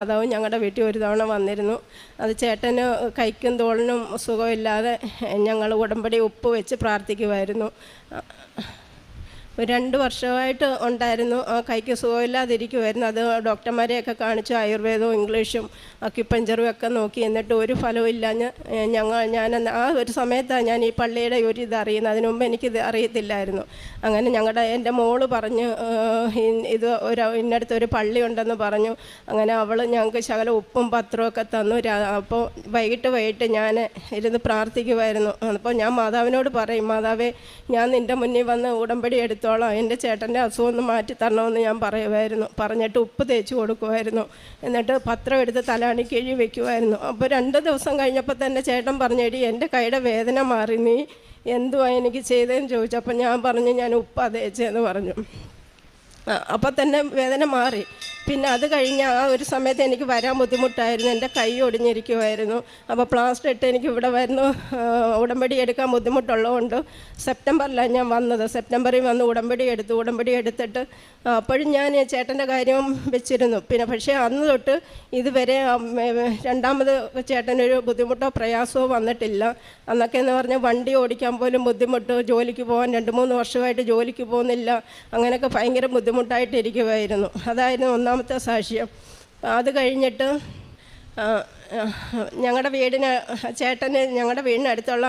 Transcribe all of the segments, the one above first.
മാതാവ് ഞങ്ങളുടെ വീട്ടിൽ ഒരു തവണ വന്നിരുന്നു. അത് ചേട്ടന് കൈക്കും തോളിനും സുഖമില്ലാതെ ഞങ്ങൾ ഉടമ്പടി ഉപ്പ് വെച്ച് പ്രാർത്ഥിക്കുമായിരുന്നു. 2 വർഷമായിട്ട് ഉണ്ടായിരുന്നു. ആ കൈക്ക് സുഖമില്ലാതിരിക്കുമായിരുന്നു. അത് ഡോക്ടർമാരെയൊക്കെ കാണിച്ചു, ആയുർവേദവും ഇംഗ്ലീഷും അക്യുപഞ്ചറും ഒക്കെ നോക്കി. എന്നിട്ട് ഒരു ഫലവും ഇല്ലാഞ്ഞ് ഞാൻ ആ ഒരു സമയത്താണ് ഞാൻ ഈ പള്ളിയുടെ ഒരു ഇത് അറിയുന്നത്. അതിനു മുമ്പ് എനിക്കിത് അറിയത്തില്ലായിരുന്നു. അങ്ങനെ എൻ്റെ മോള് പറഞ്ഞു ഇത് ഇന്നടുത്തൊരു പള്ളി ഉണ്ടെന്ന് പറഞ്ഞു. അങ്ങനെ അവൾ ഞങ്ങൾക്ക് ശകലം ഉപ്പും പത്രമൊക്കെ തന്നു. അപ്പോൾ വൈകിട്ട് ഞാൻ ഇരുന്ന് പ്രാർത്ഥിക്കുമായിരുന്നു. അപ്പോൾ ഞാൻ മാതാവിനോട് പറയും, മാതാവേ ഞാൻ നിൻ്റെ മുന്നിൽ വന്ന് ഉടമ്പടി എടുത്തോളാം, എൻ്റെ ചേട്ടൻ്റെ അസുഖം ഒന്ന് മാറ്റി തരണമെന്ന് ഞാൻ പറയുമായിരുന്നു. പറഞ്ഞിട്ട് ഉപ്പ് തേച്ച് കൊടുക്കുമായിരുന്നു. എന്നിട്ട് പത്രം എടുത്ത് തലാണി കിഴി വയ്ക്കുമായിരുന്നു. അപ്പോൾ 2 ദിവസം കഴിഞ്ഞപ്പോൾ തന്നെ ചേട്ടൻ പറഞ്ഞെടി എൻ്റെ കൈയുടെ വേദന മാറി, നീ എന്തുവാ എനിക്ക് ചെയ്തതെന്ന് ചോദിച്ചപ്പോൾ ഞാൻ പറഞ്ഞു ഞാൻ ഉപ്പാ തേച്ചതെന്ന് പറഞ്ഞു. അപ്പോൾ തന്നെ വേദന മാറി. പിന്നെ അത് കഴിഞ്ഞ് ആ ഒരു സമയത്ത് എനിക്ക് വരാൻ ബുദ്ധിമുട്ടായിരുന്നു. എൻ്റെ കൈ ഒടിഞ്ഞിരിക്കുമായിരുന്നു. അപ്പോൾ പ്ലാസ്റ്റർ ഇട്ട് എനിക്ക് ഇവിടെ വരുന്നു ഉടമ്പടി എടുക്കാൻ ബുദ്ധിമുട്ടുള്ളതുകൊണ്ട് സെപ്റ്റംബറിലാണ് ഞാൻ വന്നത്. സെപ്റ്റംബറിൽ വന്ന് ഉടമ്പടി എടുത്തിട്ട് അപ്പോഴും ഞാൻ ചേട്ടൻ്റെ കാര്യം വെച്ചിരുന്നു. പിന്നെ പക്ഷേ അന്ന് തൊട്ട് ഇതുവരെ രണ്ടാമത് ചേട്ടനൊരു ബുദ്ധിമുട്ടോ പ്രയാസമോ വന്നിട്ടില്ല. അന്നൊക്കെ എന്ന് പറഞ്ഞാൽ വണ്ടി ഓടിക്കാൻ പോലും ബുദ്ധിമുട്ട്, ജോലിക്ക് പോകാൻ 2-3 വർഷമായിട്ട് ജോലിക്ക് പോകുന്നില്ല. അങ്ങനെയൊക്കെ ഭയങ്കര ബുദ്ധിമുട്ടായിട്ടിരിക്കുമായിരുന്നു. അതായിരുന്നു ഒന്നാമത്തെ സാക്ഷ്യം. അത് കഴിഞ്ഞിട്ട് ഞങ്ങളുടെ വീടിനടുത്തുള്ള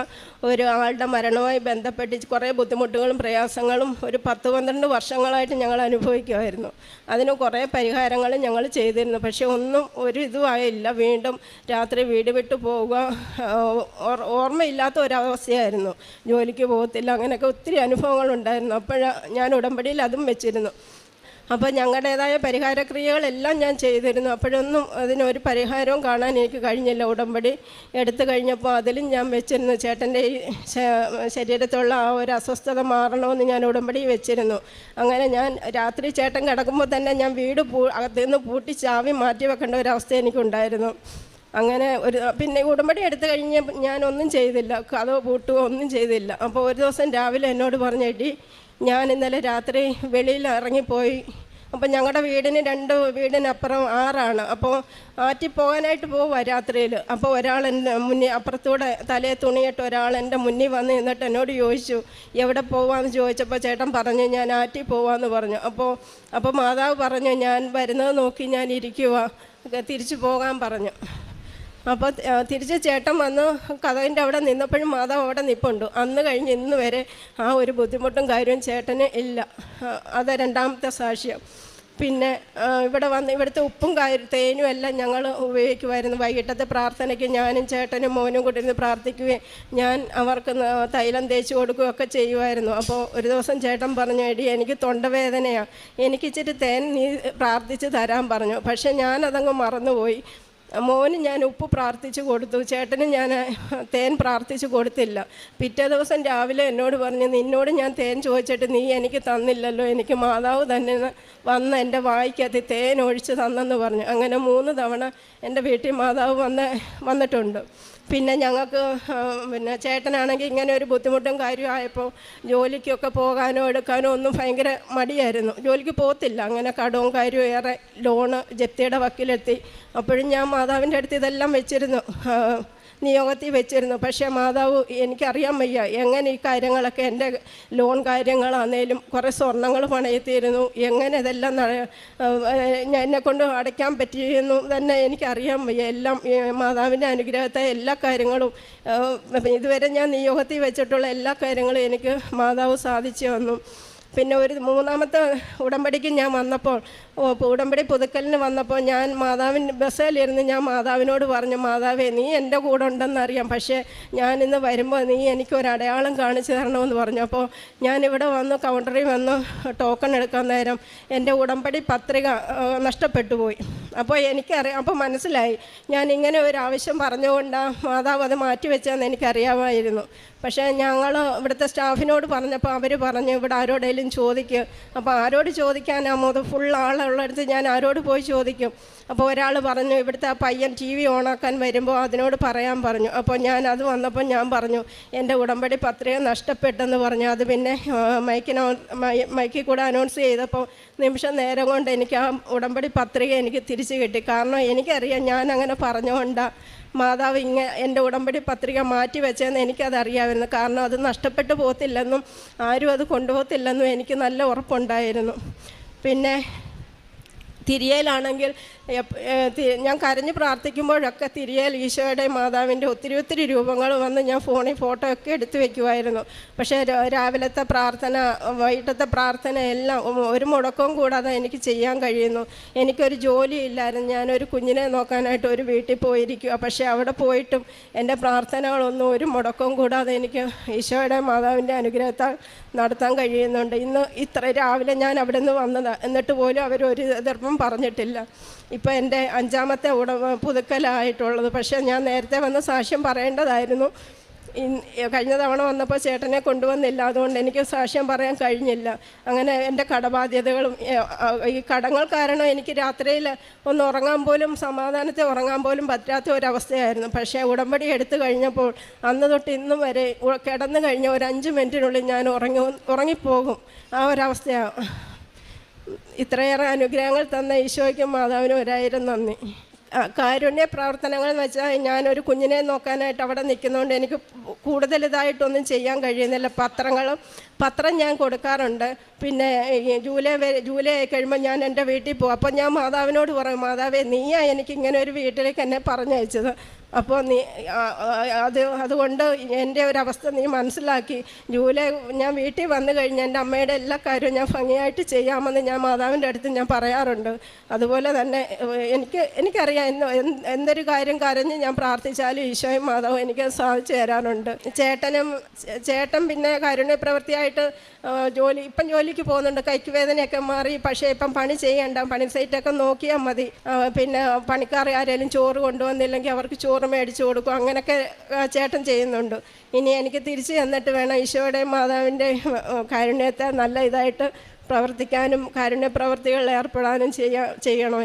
ഒരു ആളുടെ മരണവുമായി ബന്ധപ്പെട്ട് കുറേ ബുദ്ധിമുട്ടുകളും പ്രയാസങ്ങളും ഒരു 10-12 വർഷങ്ങളായിട്ട് ഞങ്ങൾ അനുഭവിക്കുമായിരുന്നു. അതിന് കുറേ പരിഹാരങ്ങളും ഞങ്ങൾ ചെയ്തിരുന്നു. പക്ഷേ ഒന്നും ഒരു ഇതുമായില്ല. വീണ്ടും രാത്രി വീട് വിട്ടു പോവുക, ഓർമ്മയില്ലാത്ത ഒരവസ്ഥയായിരുന്നു. ജോലിക്ക് പോകത്തില്ല, അങ്ങനെയൊക്കെ ഒത്തിരി അനുഭവങ്ങളുണ്ടായിരുന്നു. അപ്പോഴാണ് ഞാൻ ഉടമ്പടിയിൽ അതും വെച്ചിരുന്നു. അപ്പോൾ ഞങ്ങളുടേതായ പരിഹാരക്രിയകളെല്ലാം ഞാൻ ചെയ്തിരുന്നു. അപ്പോഴൊന്നും അതിനൊരു പരിഹാരവും കാണാൻ എനിക്ക് കഴിഞ്ഞില്ല. ഉടമ്പടി എടുത്തു കഴിഞ്ഞപ്പോൾ അതിലും ഞാൻ വെച്ചിരുന്നു ചേട്ടൻ്റെ ഈ ശരീരത്തുള്ള ആ ഒരു അസ്വസ്ഥത മാറണമെന്ന് ഞാൻ ഉടമ്പടി വെച്ചിരുന്നു. അങ്ങനെ ഞാൻ രാത്രി ചേട്ടൻ കിടക്കുമ്പോൾ തന്നെ ഞാൻ വീട് അകത്തു നിന്ന് പൂട്ടി ചാവി മാറ്റി വെക്കേണ്ട ഒരവസ്ഥ എനിക്കുണ്ടായിരുന്നു. അങ്ങനെ പിന്നെ ഉടമ്പടി എടുത്തു കഴിഞ്ഞ് ഞാനൊന്നും ചെയ്തില്ല, കഥ പൂട്ടുകയോ ഒന്നും ചെയ്തില്ല. അപ്പോൾ ഒരു ദിവസം രാവിലെ എന്നോട് പറഞ്ഞേട്ടി ഞാൻ ഇന്നലെ രാത്രി വെളിയിൽ ഇറങ്ങിപ്പോയി. അപ്പോൾ ഞങ്ങളുടെ വീടിന് വീടിനപ്പുറം ആറാണ്. അപ്പോൾ ആറ്റിൽ പോകാനായിട്ട് പോവുക രാത്രിയിൽ. അപ്പോൾ ഒരാൾ എൻ്റെ മുന്നിൽ അപ്പുറത്തൂടെ തലയെ തുണിയിട്ട് ഒരാൾ എൻ്റെ മുന്നിൽ വന്ന് നിന്നിട്ട് എന്നോട് ചോദിച്ചു എവിടെ പോവാമെന്ന് ചോദിച്ചപ്പോൾ ചേട്ടൻ പറഞ്ഞു ഞാൻ ആറ്റിൽ പോവാമെന്ന് പറഞ്ഞു. അപ്പോൾ മാതാവ് പറഞ്ഞു ഞാൻ വരുന്നത് നോക്കി ഞാൻ ഇരിക്കുക, തിരിച്ചു പോകാൻ പറഞ്ഞു. അപ്പോൾ തിരിച്ച് ചേട്ടൻ വന്ന് കഥകിൻ്റെ അവിടെ നിന്നപ്പോഴും മാതാവ് അവിടെ നിൽപ്പുണ്ട്. അന്ന് കഴിഞ്ഞ് ഇന്ന് വരെ ആ ഒരു ബുദ്ധിമുട്ടും കാര്യവും ചേട്ടന് ഇല്ല. അത് രണ്ടാമത്തെ സാക്ഷ്യം. പിന്നെ ഇവിടുത്തെ ഉപ്പും തേനും എല്ലാം ഞങ്ങൾ ഉപയോഗിക്കുമായിരുന്നു. വൈകിട്ടത്തെ പ്രാർത്ഥനയ്ക്ക് ഞാനും ചേട്ടനും മോനും കൂടി ഇരുന്ന് പ്രാർത്ഥിക്കുകയും ഞാൻ അവർക്ക് തൈലം തേച്ച് കൊടുക്കുകയൊക്കെ ചെയ്യുമായിരുന്നു. അപ്പോൾ ഒരു ദിവസം ചേട്ടൻ പറഞ്ഞു എടി എനിക്ക് തൊണ്ടവേദനയാണ്, എനിക്കിച്ചിരി തേൻ നീ പ്രാർത്ഥിച്ച് തരാൻ പറഞ്ഞു. പക്ഷേ ഞാനതങ്ങ് മറന്നുപോയി. മോന് ഞാൻ ഉപ്പ് പ്രാർത്ഥിച്ച് കൊടുത്തു, ചേട്ടന് ഞാൻ തേൻ പ്രാർത്ഥിച്ച് കൊടുത്തില്ല. പിറ്റേ ദിവസം രാവിലെ എന്നോട് പറഞ്ഞു നിന്നോട് ഞാൻ തേൻ ചോദിച്ചിട്ട് നീ എനിക്ക് തന്നില്ലല്ലോ, എനിക്ക് മാതാവ് തന്നെ വന്ന് എൻ്റെ വായിക്കകത്ത് തേൻ ഒഴിച്ച് തന്നെന്ന് പറഞ്ഞു. അങ്ങനെ 3 തവണ എൻ്റെ വീട്ടിൽ മാതാവ് വന്നിട്ടുണ്ട്. പിന്നെ ഞങ്ങൾക്ക് ചേട്ടനാണെങ്കിൽ ഇങ്ങനെ ഒരു ബുദ്ധിമുട്ടും കാര്യമായപ്പോൾ ജോലിക്കൊക്കെ പോകാനോ എടുക്കാനോ ഒന്നും ഭയങ്കര മടിയായിരുന്നു. ജോലിക്ക് പോകത്തില്ല. അങ്ങനെ കടവും കാര്യവും ഏറെ ലോണ് ജപ്തിയുടെ വക്കിലെത്തി. അപ്പോഴും ഞാൻ മാതാവിൻ്റെ അടുത്ത് ഇതെല്ലാം വെച്ചിരുന്നു, നിയോഗത്തിൽ വെച്ചിരുന്നു. പക്ഷേ മാതാവ് എനിക്കറിയാൻ വയ്യ എങ്ങനെ ഈ കാര്യങ്ങളൊക്കെ എൻ്റെ ലോൺ കാര്യങ്ങളാണേലും കുറേ സ്വർണ്ണങ്ങൾ പണയത്തിയിരുന്നു, എങ്ങനെ ഇതെല്ലാം എന്നെക്കൊണ്ട് അടയ്ക്കാൻ പറ്റിയെന്നു തന്നെ എനിക്കറിയാൻ വയ്യ. എല്ലാം മാതാവിൻ്റെ അനുഗ്രഹത്തെ എല്ലാ കാര്യങ്ങളും ഇതുവരെ ഞാൻ നിയോഗത്തിൽ വെച്ചിട്ടുള്ള എല്ലാ കാര്യങ്ങളും എനിക്ക് മാതാവ് സാധിച്ചു തന്നു. പിന്നെ ഒരു 3ാമത്തെ ഉടമ്പടിക്ക് ഞാൻ വന്നപ്പോൾ ഉടമ്പടി പുതുക്കലിന് വന്നപ്പോൾ ഞാൻ ബസ്സിലിരുന്ന് ഞാൻ മാതാവിനോട് പറഞ്ഞു മാതാവേ നീ എൻ്റെ കൂടെ ഉണ്ടെന്നറിയാം, പക്ഷേ ഞാനിന്ന് വരുമ്പോൾ നീ എനിക്കൊരടയാളം കാണിച്ചു തരണമെന്ന് പറഞ്ഞു. അപ്പോൾ ഞാനിവിടെ വന്ന് കൗണ്ടറിൽ വന്ന് ടോക്കൺ എടുക്കാൻ നേരം എൻ്റെ ഉടമ്പടി പത്രിക നഷ്ടപ്പെട്ടു പോയി. അപ്പോൾ അപ്പോൾ മനസ്സിലായി ഞാൻ ഇങ്ങനെ ഒരു ആവശ്യം പറഞ്ഞുകൊണ്ടാണ് മാതാവ് അത് മാറ്റിവെച്ചതെന്ന് എനിക്കറിയാമായിരുന്നു. പക്ഷേ ഞങ്ങൾ ഇവിടുത്തെ സ്റ്റാഫിനോട് പറഞ്ഞപ്പോൾ അവർ പറഞ്ഞു ഇവിടെ ആരോടെങ്കിലും ചോദിക്കും. അപ്പോൾ ആരോട് ചോദിക്കാനാമോ, ഫുൾ ആളുള്ളടുത്ത് ഞാൻ ആരോട് പോയി ചോദിക്കും? അപ്പോൾ ഒരാൾ പറഞ്ഞു ഇവിടുത്തെ ആ പയ്യൻ TV ഓണാക്കാൻ വരുമ്പോൾ അതിനോട് പറയാൻ പറഞ്ഞു. അപ്പോൾ ഞാൻ അത് വന്നപ്പോൾ ഞാൻ പറഞ്ഞു എൻ്റെ ഉടമ്പടി പത്രിക നഷ്ടപ്പെട്ടെന്ന് പറഞ്ഞു. അത് പിന്നെ മൈക്കിൽ കൂടെ അനൗൺസ് ചെയ്തപ്പോൾ നിമിഷ നേരം കൊണ്ട് എനിക്ക് ആ ഉടമ്പടി പത്രിക എനിക്ക് തിരിച്ചു കിട്ടി. കാരണം എനിക്കറിയാം ഞാൻ അങ്ങനെ പറഞ്ഞുകൊണ്ടാണ് മാതാവ് എൻ്റെ ഉടമ്പടി പത്രിക മാറ്റി വെച്ചതെന്ന് എനിക്കതറിയാമായിരുന്നു. കാരണം അത് നഷ്ടപ്പെട്ടു പോകത്തില്ലെന്നും ആരും അത് കൊണ്ടുപോകത്തില്ലെന്നും എനിക്ക് നല്ല ഉറപ്പുണ്ടായിരുന്നു. പിന്നെ തിരിയലാണെങ്കിൽ ഞാൻ കരഞ്ഞ് പ്രാർത്ഥിക്കുമ്പോഴൊക്കെ തിരിയൽ ഈശോയുടെ മാതാവിൻ്റെ ഒത്തിരി രൂപങ്ങൾ വന്ന് ഞാൻ ഫോണിൽ ഫോട്ടോ ഒക്കെ എടുത്തു വയ്ക്കുമായിരുന്നു. പക്ഷേ രാവിലത്തെ പ്രാർത്ഥന, വൈകിട്ടത്തെ പ്രാർത്ഥന എല്ലാം ഒരു മുടക്കവും കൂടാതെ എനിക്ക് ചെയ്യാൻ കഴിയുന്നു. എനിക്കൊരു ജോലിയില്ലായിരുന്നു. ഞാനൊരു കുഞ്ഞിനെ നോക്കാനായിട്ട് ഒരു വീട്ടിൽ പോയിരിക്കുക. പക്ഷേ അവിടെ പോയിട്ടും എൻ്റെ പ്രാർത്ഥനകളൊന്നും ഒരു മുടക്കവും കൂടാതെ എനിക്ക് ഈശോയുടെ മാതാവിൻ്റെ അനുഗ്രഹത്താൽ നടത്താൻ കഴിയുന്നുണ്ട്. ഇത്ര രാവിലെ ഞാൻ അവിടെ നിന്ന് വന്നതാണ്, എന്നിട്ട് പോലും അവരൊരു എതിർപ്പും പറഞ്ഞിട്ടില്ല. ഇപ്പോൾ എൻ്റെ 5ാമത്തെ പുതുക്കലായിട്ടുള്ളത്. പക്ഷേ ഞാൻ നേരത്തെ വന്ന് സാക്ഷ്യം പറയേണ്ടതായിരുന്നു. കഴിഞ്ഞ തവണ വന്നപ്പോൾ ചേട്ടനെ കൊണ്ടുവന്നില്ല, അതുകൊണ്ട് എനിക്ക് സാക്ഷ്യം പറയാൻ കഴിഞ്ഞില്ല. അങ്ങനെ എൻ്റെ കടബാധ്യതകളും ഈ കടങ്ങൾ കാരണം എനിക്ക് രാത്രിയിൽ ഒന്ന് ഉറങ്ങാൻ പോലും, സമാധാനത്തെ ഉറങ്ങാൻ പോലും പറ്റാത്ത ഒരവസ്ഥയായിരുന്നു. പക്ഷേ ഉടമ്പടി എടുത്തു കഴിഞ്ഞപ്പോൾ അന്ന് തൊട്ട് ഇന്നും വരെ കിടന്നു കഴിഞ്ഞ ഒരു 5 മിനിറ്റിനുള്ളിൽ ഞാൻ ഉറങ്ങിപ്പോകും. ആ ഒരവസ്ഥയാണ്. ഇത്രയേറെ അനുഗ്രഹങ്ങൾ തന്ന ഈശോയ്ക്കും മാതാവിനും 1000 നന്ദി. കാരുണ്യ പ്രവർത്തനങ്ങൾ എന്ന് വെച്ചാൽ ഞാനൊരു കുഞ്ഞിനെ നോക്കാനായിട്ട് അവിടെ നിൽക്കുന്നതുകൊണ്ട് എനിക്ക് കൂടുതൽ ഇതായിട്ടൊന്നും ചെയ്യാൻ കഴിയുന്നില്ല. പത്രം ഞാൻ കൊടുക്കാറുണ്ട്. പിന്നെ ജൂലൈ ആയി കഴിയുമ്പോൾ ഞാൻ എൻ്റെ വീട്ടിൽ പോകും. അപ്പോൾ ഞാൻ മാതാവിനോട് പറയും, മാതാവേ നീയാ എനിക്ക് ഇങ്ങനെ ഒരു വീട്ടിലേക്ക് എന്നെ പറഞ്ഞയച്ചത്. അപ്പോൾ അതുകൊണ്ട് എൻ്റെ ഒരവസ്ഥ നീ മനസ്സിലാക്കി ജൂലൈ ഞാൻ വീട്ടിൽ വന്നു കഴിഞ്ഞ് എൻ്റെ അമ്മയുടെ എല്ലാ കാര്യവും ഞാൻ ഭംഗിയായിട്ട് ചെയ്യാമെന്ന് ഞാൻ മാതാവിൻ്റെ അടുത്ത് ഞാൻ പറയാറുണ്ട്. അതുപോലെ തന്നെ എനിക്കറിയാം എന്തൊരു കാര്യം കരഞ്ഞ് ഞാൻ പ്രാർത്ഥിച്ചാലും ഈശോയും മാതാവും എനിക്ക് സാധിച്ചു തരാറുണ്ട്. ചേട്ടൻ പിന്നെ കാരുണ്യപ്രവൃത്തിയായിട്ട് ഇപ്പം ജോലിക്ക് പോകുന്നുണ്ട്. കൈക്ക് വേദനയൊക്കെ മാറി. പക്ഷേ ഇപ്പം പണി ചെയ്യണ്ട, പണി സൈറ്റൊക്കെ നോക്കിയാൽ മതി. പിന്നെ പണിക്കാർ ആരെങ്കിലും ചോറ് കൊണ്ടുവന്നില്ലെങ്കിൽ അവർക്ക് ചോറ് മേടിച്ചു കൊടുക്കും. അങ്ങനെയൊക്കെ ചേട്ടൻ ചെയ്യുന്നുണ്ട്. ഇനി എനിക്ക് തിരിച്ച് ചെന്നിട്ട് വേണം ഈശോയുടെ മാതാവിൻ്റെ കാരുണ്യത്തെ നല്ല ഇതായിട്ട് പ്രവർത്തിക്കാനും കാരുണ്യ പ്രവർത്തികളിൽ ഏർപ്പെടാനും ചെയ്യണം.